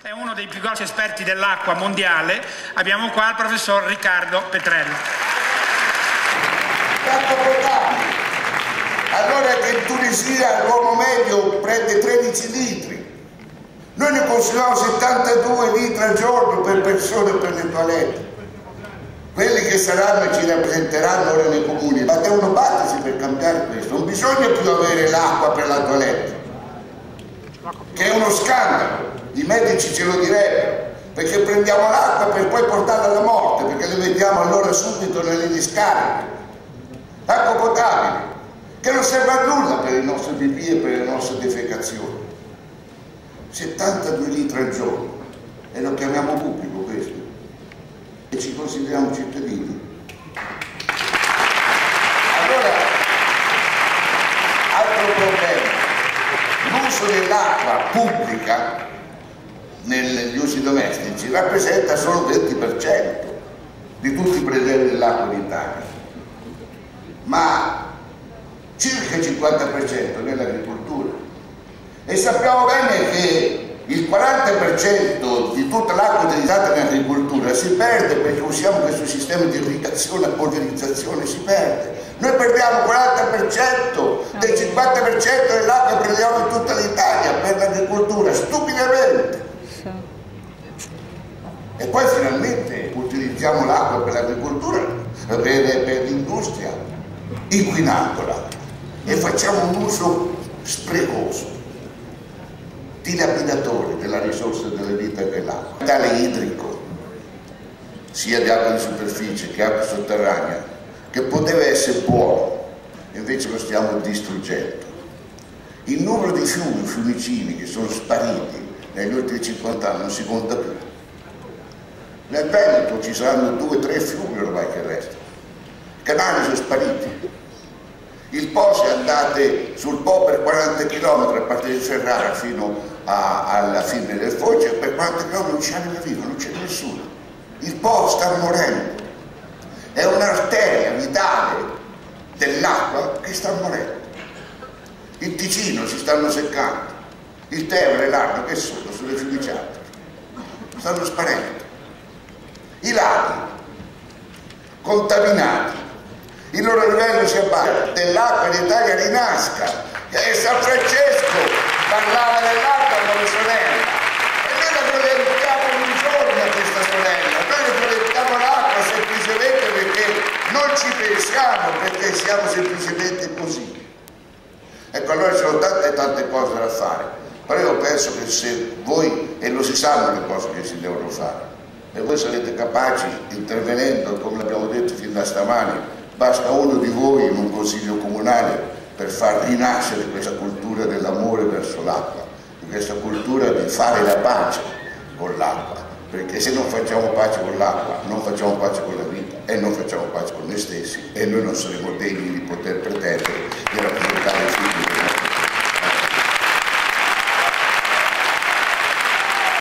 è uno dei più grossi esperti dell'acqua mondiale. Abbiamo qua il professor Riccardo Petrello. L'acqua potabile. Allora che in Tunisia l'uomo medio prende 13 litri. Noi ne consumiamo 72 litri al giorno per persona e per le toilette. Quelli che saranno e ci rappresenteranno ora nei comuni, ma devono battersi per cambiare questo. Non bisogna più avere l'acqua per la toilette, che è uno scandalo. I medici ce lo direbbero, perché prendiamo l'acqua per poi portarla alla morte, perché le mettiamo allora subito nelle discariche. L'acqua potabile, che non serve a nulla per i nostri pipì e per le nostre defecazioni. 72 litri al giorno, e lo chiamiamo pubblico questo, e ci consideriamo cittadini. Allora, altro problema, l'uso dell'acqua pubblica negli usi domestici rappresenta solo il 20% di tutti i prelievi dell'acqua in Italia, ma circa il 50% nell'agricoltura, e sappiamo bene che il 40% di tutta l'acqua utilizzata in agricoltura si perde perché usiamo questo sistema di irrigazione a polverizzazione, si perde. Noi perdiamo il 40% del 50% dell'acqua che prendiamo in tutta l'Italia per l'agricoltura, stupidamente. E poi finalmente utilizziamo l'acqua per l'agricoltura, per l'industria, inquinandola, e facciamo un uso sprecoso, dilapidatore della risorsa della vita che è l'acqua. Tale idrico, sia di acqua di superficie che acqua sotterranea, che poteva essere buono, invece lo stiamo distruggendo. Il numero di fiumi, fiumicini che sono spariti negli ultimi 50 anni non si conta più. Nel Veneto ci saranno 2 o 3 fiumi ormai che restano. I canali sono spariti. Il Po, se andate sul Po per 40 km a partire di Ferrara fino alla fine del Foce, per 40 km non c'è anima viva, non c'è nessuno. Il Po sta morendo. È un'arteria vitale dell'acqua che sta morendo. Il Ticino si stanno seccando. Il Tevere e l'Arno che sono le fiumiciate. Stanno sparendo. I laghi contaminati, il loro livello si abbatte, dell'acqua in Italia rinasca. E San Francesco parlava dell'acqua come sorella, e noi la violentiamo ogni giorno a questa sorella, noi ne violentiamo l'acqua semplicemente perché non ci pensiamo, perché siamo semplicemente così. Ecco, allora ci sono tante cose da fare, però io penso che se voi, e lo si sanno le cose che si devono fare, e voi sarete capaci, intervenendo, come abbiamo detto fin da stamani, basta uno di voi in un consiglio comunale per far rinascere questa cultura dell'amore verso l'acqua, questa cultura di fare la pace con l'acqua, perché se non facciamo pace con l'acqua non facciamo pace con la vita e non facciamo pace con noi stessi, e noi non saremo degni di poter pretendere